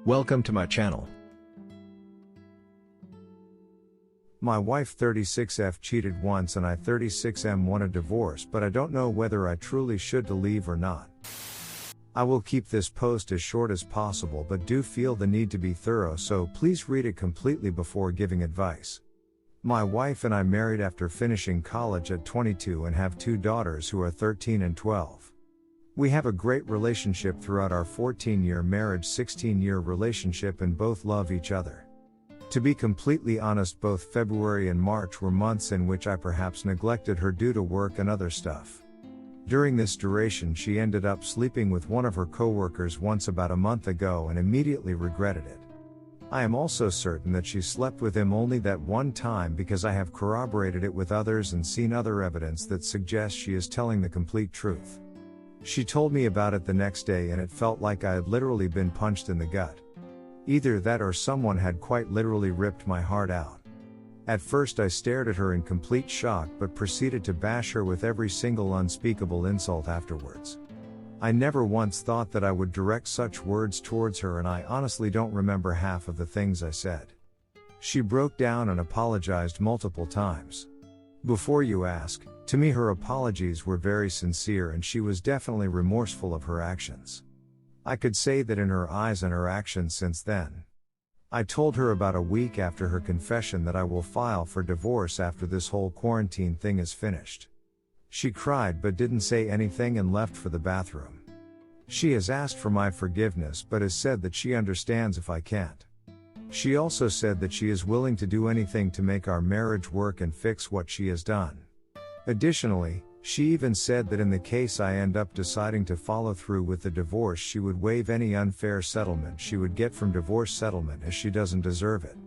Welcome to my channel. My wife 36F cheated once and I 36M want a divorce, but I don't know whether I truly should leave or not. I will keep this post as short as possible but do feel the need to be thorough, so please read it completely before giving advice. My wife and I married after finishing college at 22 and have 2 daughters who are 13 and 12. We have a great relationship throughout our 14-year marriage, 16-year relationship, and both love each other. To be completely honest, both February and March were months in which I perhaps neglected her due to work and other stuff. During this duration, she ended up sleeping with one of her coworkers once about a month ago and immediately regretted it. I am also certain that she slept with him only that one time because I have corroborated it with others and seen other evidence that suggests she is telling the complete truth. She told me about it the next day and it felt like I had literally been punched in the gut. Either that or someone had quite literally ripped my heart out. At first I stared at her in complete shock but proceeded to bash her with every single unspeakable insult afterwards. I never once thought that I would direct such words towards her, and I honestly don't remember half of the things I said. She broke down and apologized multiple times. Before you ask, to me her apologies were very sincere and she was definitely remorseful of her actions. I could say that in her eyes and her actions since then. I told her about a week after her confession that I will file for divorce after this whole quarantine thing is finished. She cried but didn't say anything and left for the bathroom. She has asked for my forgiveness but has said that she understands if I can't. She also said that she is willing to do anything to make our marriage work and fix what she has done. Additionally, she even said that in the case I end up deciding to follow through with the divorce, she would waive any unfair settlement she would get from divorce settlement as she doesn't deserve it.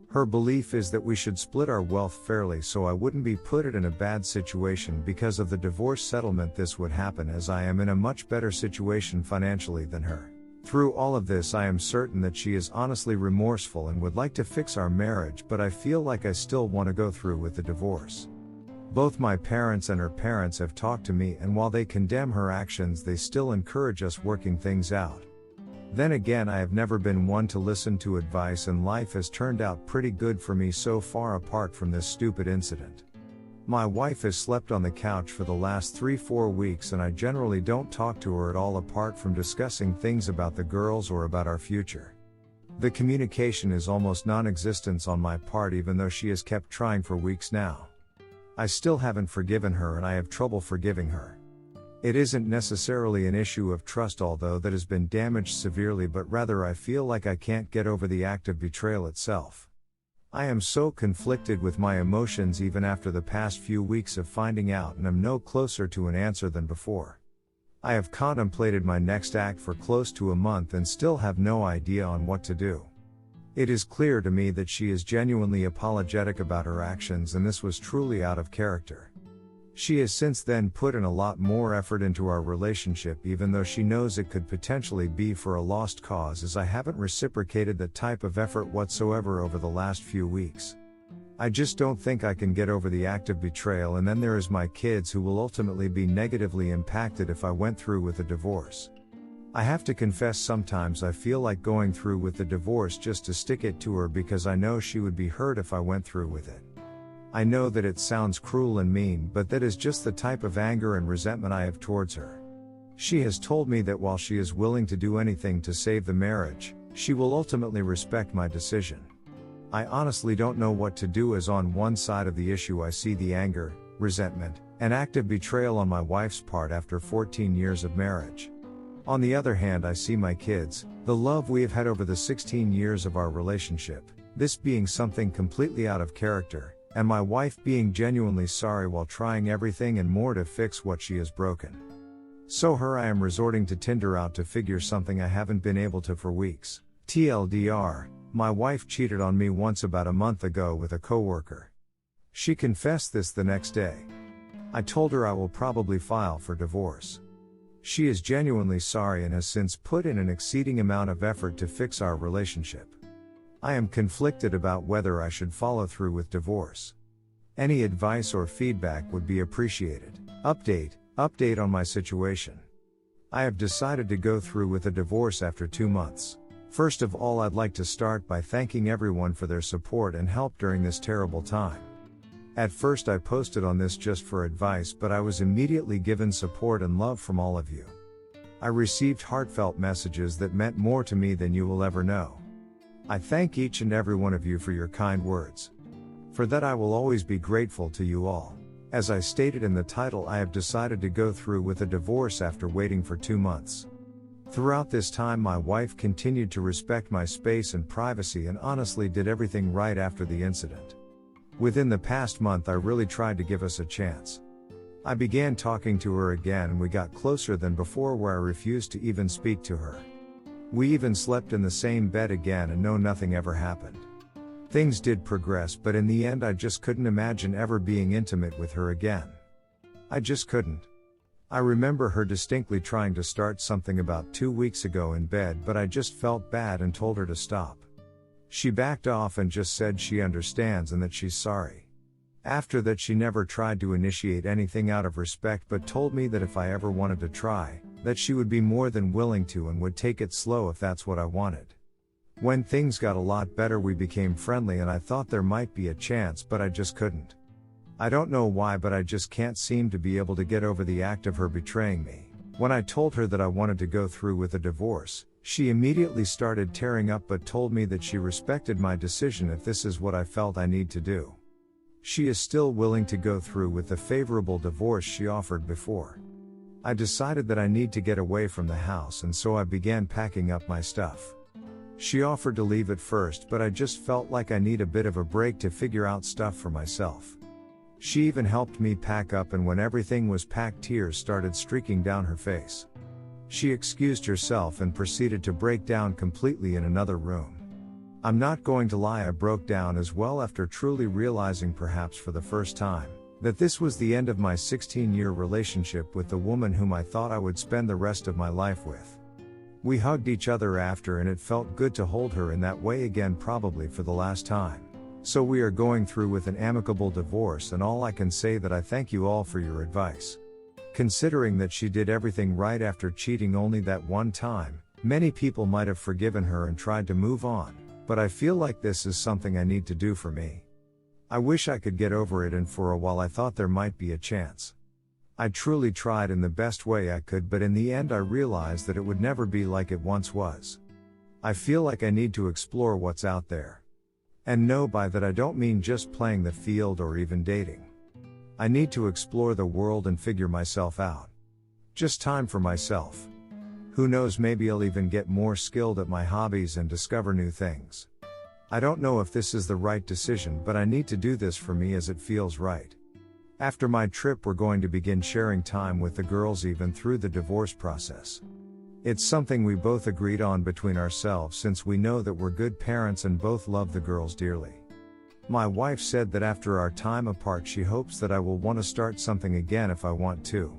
Her belief is that we should split our wealth fairly so I wouldn't be put in a bad situation because of the divorce settlement. This would happen as I am in a much better situation financially than her. Through all of this, I am certain that she is honestly remorseful and would like to fix our marriage, but I feel like I still want to go through with the divorce. Both my parents and her parents have talked to me, and while they condemn her actions, they still encourage us working things out. Then again, I have never been one to listen to advice, and life has turned out pretty good for me so far apart from this stupid incident. My wife has slept on the couch for the last 3-4 weeks and I generally don't talk to her at all apart from discussing things about the girls or about our future. The communication is almost non-existent on my part, even though she has kept trying for weeks now. I still haven't forgiven her and I have trouble forgiving her. It isn't necessarily an issue of trust, although that has been damaged severely, but rather I feel like I can't get over the act of betrayal itself. I am so conflicted with my emotions even after the past few weeks of finding out, and am no closer to an answer than before. I have contemplated my next act for close to a month and still have no idea on what to do. It is clear to me that she is genuinely apologetic about her actions, and this was truly out of character. She has since then put in a lot more effort into our relationship, even though she knows it could potentially be for a lost cause, as I haven't reciprocated that type of effort whatsoever over the last few weeks. I just don't think I can get over the act of betrayal, and then there is my kids who will ultimately be negatively impacted if I went through with a divorce. I have to confess, sometimes I feel like going through with the divorce just to stick it to her because I know she would be hurt if I went through with it. I know that it sounds cruel and mean, but that is just the type of anger and resentment I have towards her. She has told me that while she is willing to do anything to save the marriage, she will ultimately respect my decision. I honestly don't know what to do, as on one side of the issue I see the anger, resentment, and active betrayal on my wife's part after 14 years of marriage. On the other hand, I see my kids, the love we have had over the 16 years of our relationship, this being something completely out of character, and my wife being genuinely sorry while trying everything and more to fix what she has broken. So I am resorting to Tinder out to figure something I haven't been able to for weeks. TLDR, my wife cheated on me once about a month ago with a coworker. She confessed this the next day. I told her I will probably file for divorce. She is genuinely sorry and has since put in an exceeding amount of effort to fix our relationship. I am conflicted about whether I should follow through with divorce. Any advice or feedback would be appreciated. Update on my situation. I have decided to go through with a divorce after 2 months. First of all, I'd like to start by thanking everyone for their support and help during this terrible time. At first I posted on this just for advice, but I was immediately given support and love from all of you. I received heartfelt messages that meant more to me than you will ever know. I thank each and every one of you for your kind words. For that I will always be grateful to you all. As I stated in the title, I have decided to go through with a divorce after waiting for 2 months. Throughout this time my wife continued to respect my space and privacy and honestly did everything right after the incident. Within the past month I really tried to give us a chance. I began talking to her again and we got closer than before, where I refused to even speak to her. We even slept in the same bed again and no, nothing ever happened. Things did progress, but in the end I just couldn't imagine ever being intimate with her again. I just couldn't. I remember her distinctly trying to start something about 2 weeks ago in bed, but I just felt bad and told her to stop. She backed off and just said she understands and that she's sorry. After that she never tried to initiate anything out of respect, but told me that if I ever wanted to try, that she would be more than willing to and would take it slow if that's what I wanted. When things got a lot better we became friendly and I thought there might be a chance, but I just couldn't. I don't know why, but I just can't seem to be able to get over the act of her betraying me. When I told her that I wanted to go through with a divorce, she immediately started tearing up but told me that she respected my decision if this is what I felt I need to do. She is still willing to go through with the favorable divorce she offered before. I decided that I need to get away from the house, and so I began packing up my stuff. She offered to leave at first, but I just felt like I need a bit of a break to figure out stuff for myself. She even helped me pack up, and when everything was packed tears started streaking down her face. She excused herself and proceeded to break down completely in another room. I'm not going to lie, I broke down as well after truly realizing, perhaps for the first time, that this was the end of my 16-year relationship with the woman whom I thought I would spend the rest of my life with. We hugged each other after and it felt good to hold her in that way again, probably for the last time. So we are going through with an amicable divorce, and all I can say that I thank you all for your advice. Considering that she did everything right after cheating only that one time, many people might have forgiven her and tried to move on, but I feel like this is something I need to do for me. I wish I could get over it, and for a while I thought there might be a chance. I truly tried in the best way I could, but in the end I realized that it would never be like it once was. I feel like I need to explore what's out there. And no, by that I don't mean just playing the field or even dating. I need to explore the world and figure myself out. Just time for myself. Who knows, maybe I'll even get more skilled at my hobbies and discover new things. I don't know if this is the right decision, but I need to do this for me as it feels right. After my trip we're going to begin sharing time with the girls even through the divorce process. It's something we both agreed on between ourselves, since we know that we're good parents and both love the girls dearly. My wife said that after our time apart she hopes that I will want to start something again if I want to.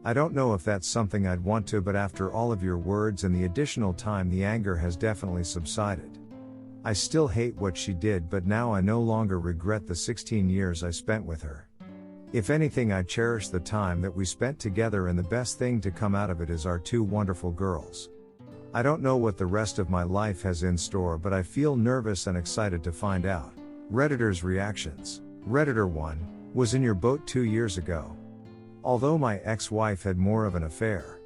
I don't know if that's something I'd want to, but after all of your words and the additional time the anger has definitely subsided. I still hate what she did, but now I no longer regret the 16 years I spent with her. If anything, I cherish the time that we spent together, and the best thing to come out of it is our 2 wonderful girls. I don't know what the rest of my life has in store, but I feel nervous and excited to find out. Redditors' reactions. Redditor 1, was in your boat 2 years ago. Although my ex-wife had more of an affair,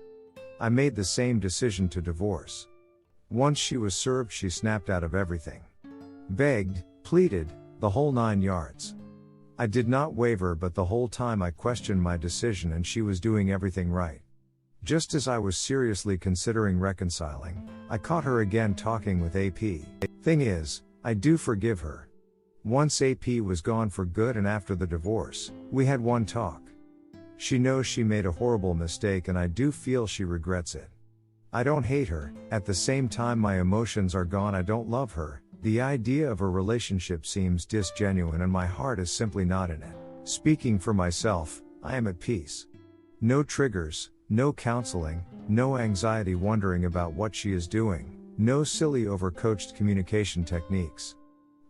I made the same decision to divorce. Once she was served, she snapped out of everything. Begged, pleaded, the whole 9 yards. I did not waver, but the whole time I questioned my decision, and she was doing everything right. Just as I was seriously considering reconciling, I caught her again talking with AP. Thing is, I do forgive her. Once AP was gone for good, and after the divorce, we had one talk. She knows she made a horrible mistake, and I do feel she regrets it. I don't hate her, at the same time my emotions are gone. I don't love her. The idea of a relationship seems disgenuine and my heart is simply not in it. Speaking for myself, I am at peace. No triggers, no counseling, no anxiety wondering about what she is doing, no silly overcoached communication techniques.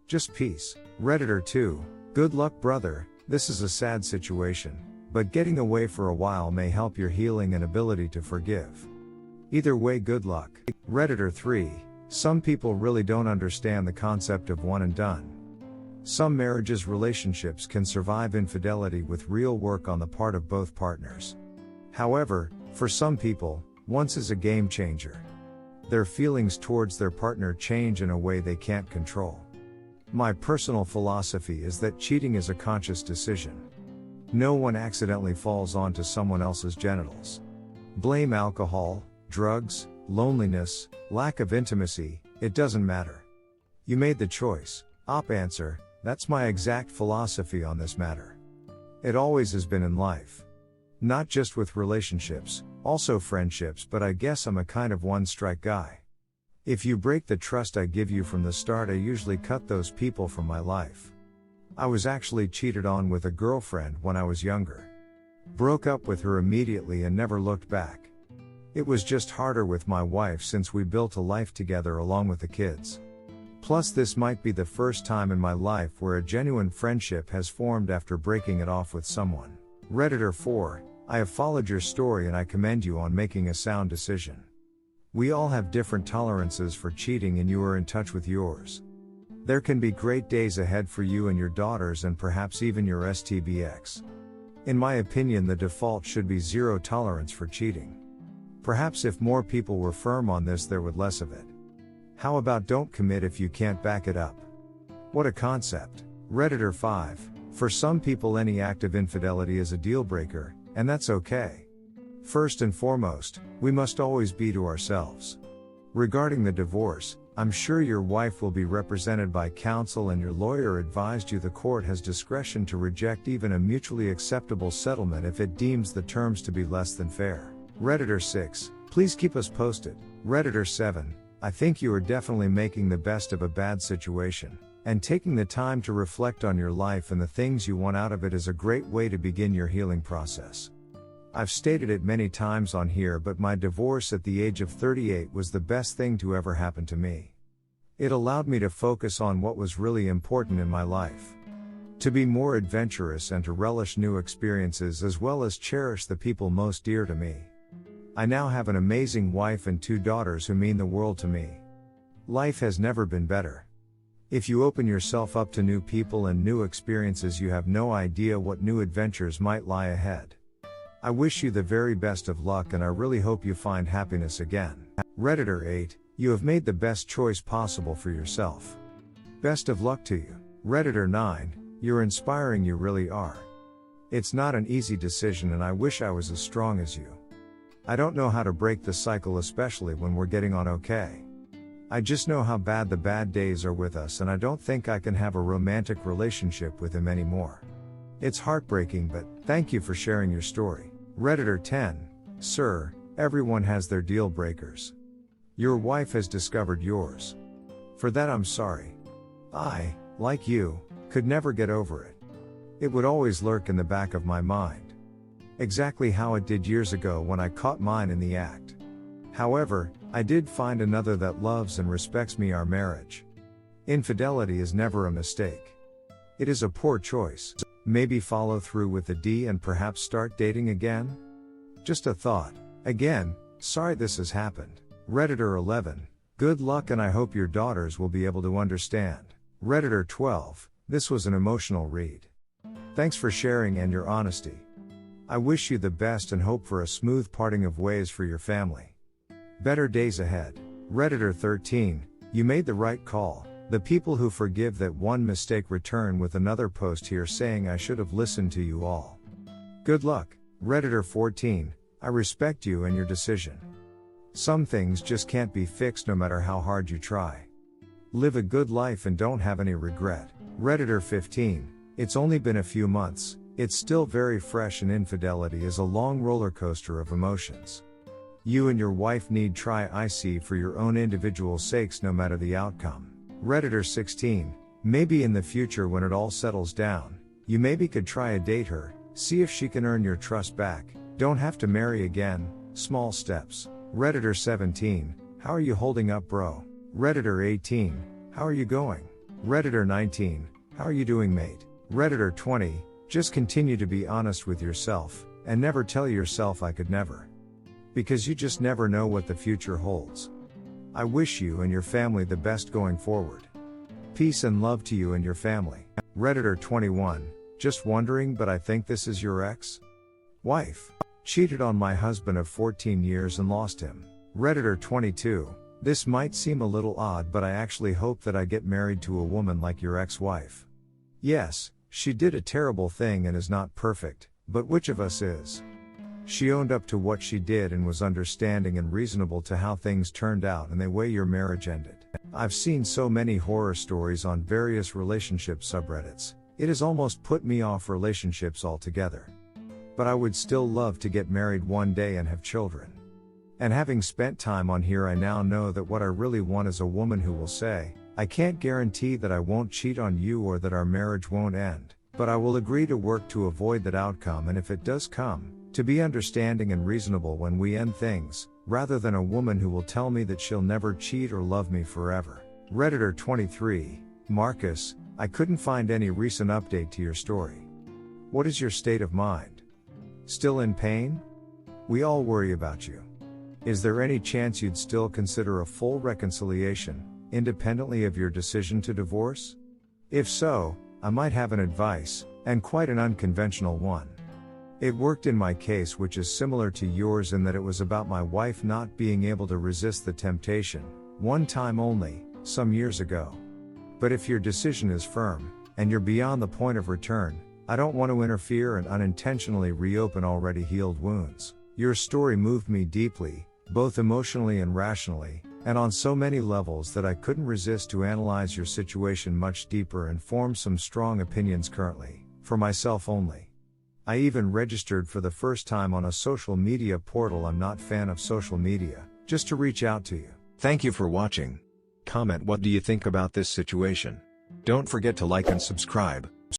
Just peace. Redditor 2, good luck brother, this is a sad situation, but getting away for a while may help your healing and ability to forgive. Either way, good luck. Redditor 3, Some people really don't understand the concept of one and done. Some relationships can survive infidelity with real work on the part of both partners. However, for some people, once is a game changer. Their feelings towards their partner change in a way they can't control. My personal philosophy is that cheating is a conscious decision. No one accidentally falls onto someone else's genitals. Blame alcohol, drugs, loneliness, lack of intimacy, it doesn't matter. You made the choice. Answer, that's my exact philosophy on this matter. It always has been in life. Not just with relationships, also friendships, but I guess I'm a kind of one-strike guy. If you break the trust I give you from the start, I usually cut those people from my life. I was actually cheated on with a girlfriend when I was younger. Broke up with her immediately and never looked back. It was just harder with my wife since we built a life together along with the kids. Plus, this might be the first time in my life where a genuine friendship has formed after breaking it off with someone. Redditor 4, I have followed your story and I commend you on making a sound decision. We all have different tolerances for cheating and you are in touch with yours. There can be great days ahead for you and your daughters and perhaps even your STBX. In my opinion, the default should be zero tolerance for cheating. Perhaps if more people were firm on this, there would less of it. How about don't commit if you can't back it up? What a concept. Redditor 5, for some people any act of infidelity is a deal breaker, and that's okay. First and foremost, we must always be to ourselves. Regarding the divorce, I'm sure your wife will be represented by counsel and your lawyer advised you the court has discretion to reject even a mutually acceptable settlement if it deems the terms to be less than fair. Redditor 6, please keep us posted. Redditor 7, I think you are definitely making the best of a bad situation, and taking the time to reflect on your life and the things you want out of it is a great way to begin your healing process. I've stated it many times on here, but my divorce at the age of 38 was the best thing to ever happen to me. It allowed me to focus on what was really important in my life. To be more adventurous and to relish new experiences as well as cherish the people most dear to me. I now have an amazing wife and 2 daughters who mean the world to me. Life has never been better. If you open yourself up to new people and new experiences, you have no idea what new adventures might lie ahead. I wish you the very best of luck and I really hope you find happiness again. Redditor 8, you have made the best choice possible for yourself. Best of luck to you. Redditor 9, you're inspiring, you really are. It's not an easy decision and I wish I was as strong as you. I don't know how to break the cycle, especially when we're getting on okay. I just know how bad the bad days are with us and I don't think I can have a romantic relationship with him anymore. It's heartbreaking, but thank you for sharing your story. Redditor 10, sir, everyone has their deal breakers. Your wife has discovered yours. For that I'm sorry. I, like you, could never get over it. It would always lurk in the back of my mind. Exactly how it did years ago when I caught mine in the act. However, I did find another that loves and respects me. Our marriage. Infidelity is never a mistake. It is a poor choice. Maybe follow through with the D and perhaps start dating again? Just a thought. Again, sorry this has happened. Redditor 11, good luck and I hope your daughters will be able to understand. Redditor 12, this was an emotional read. Thanks for sharing and your honesty. I wish you the best and hope for a smooth parting of ways for your family. Better days ahead. Redditor 13, you made the right call. The people who forgive that one mistake return with another post here saying I should have listened to you all. Good luck. Redditor 14, I respect you and your decision. Some things just can't be fixed no matter how hard you try. Live a good life and don't have any regret. Redditor 15, it's only been a few months. It's still very fresh and infidelity is a long roller coaster of emotions. You and your wife need try IC for your own individual sakes no matter the outcome. Redditor 16, maybe in the future when it all settles down, you maybe could try a date her, see if she can earn your trust back, don't have to marry again, small steps. Redditor 17, how are you holding up bro? Redditor 18, how are you going? Redditor 19, how are you doing mate? Redditor 20, just continue to be honest with yourself, and never tell yourself I could never. Because you just never know what the future holds. I wish you and your family the best going forward. Peace and love to you and your family. Redditor 21, just wondering, but I think this is your ex? Wife. Cheated on my husband of 14 years and lost him. Redditor 22, this might seem a little odd, but I actually hope that I get married to a woman like your ex-wife. Yes, she did a terrible thing and is not perfect, but which of us is? She owned up to what she did and was understanding and reasonable to how things turned out, and the way your marriage ended. I've seen so many horror stories on various relationship subreddits, it has almost put me off relationships altogether. But I would still love to get married one day and have children. And having spent time on here, I now know that what I really want is a woman who will say, I can't guarantee that I won't cheat on you or that our marriage won't end, but I will agree to work to avoid that outcome, and if it does come, to be understanding and reasonable when we end things, rather than a woman who will tell me that she'll never cheat or love me forever. Redditor 23, Marcus, I couldn't find any recent update to your story. What is your state of mind? Still in pain? We all worry about you. Is there any chance you'd still consider a full reconciliation, independently of your decision to divorce? If so, I might have an advice, and quite an unconventional one. It worked in my case, which is similar to yours in that it was about my wife not being able to resist the temptation, one time only, some years ago. But if your decision is firm, and you're beyond the point of return, I don't want to interfere and unintentionally reopen already healed wounds. Your story moved me deeply, both emotionally and rationally, and on so many levels that I couldn't resist to analyze your situation much deeper and form some strong opinions currently, for myself only. I even registered for the first time on a social media portal. I'm not a fan of social media, just to reach out to you. Thank you for watching. Comment what do you think about this situation. Don't forget to like and subscribe.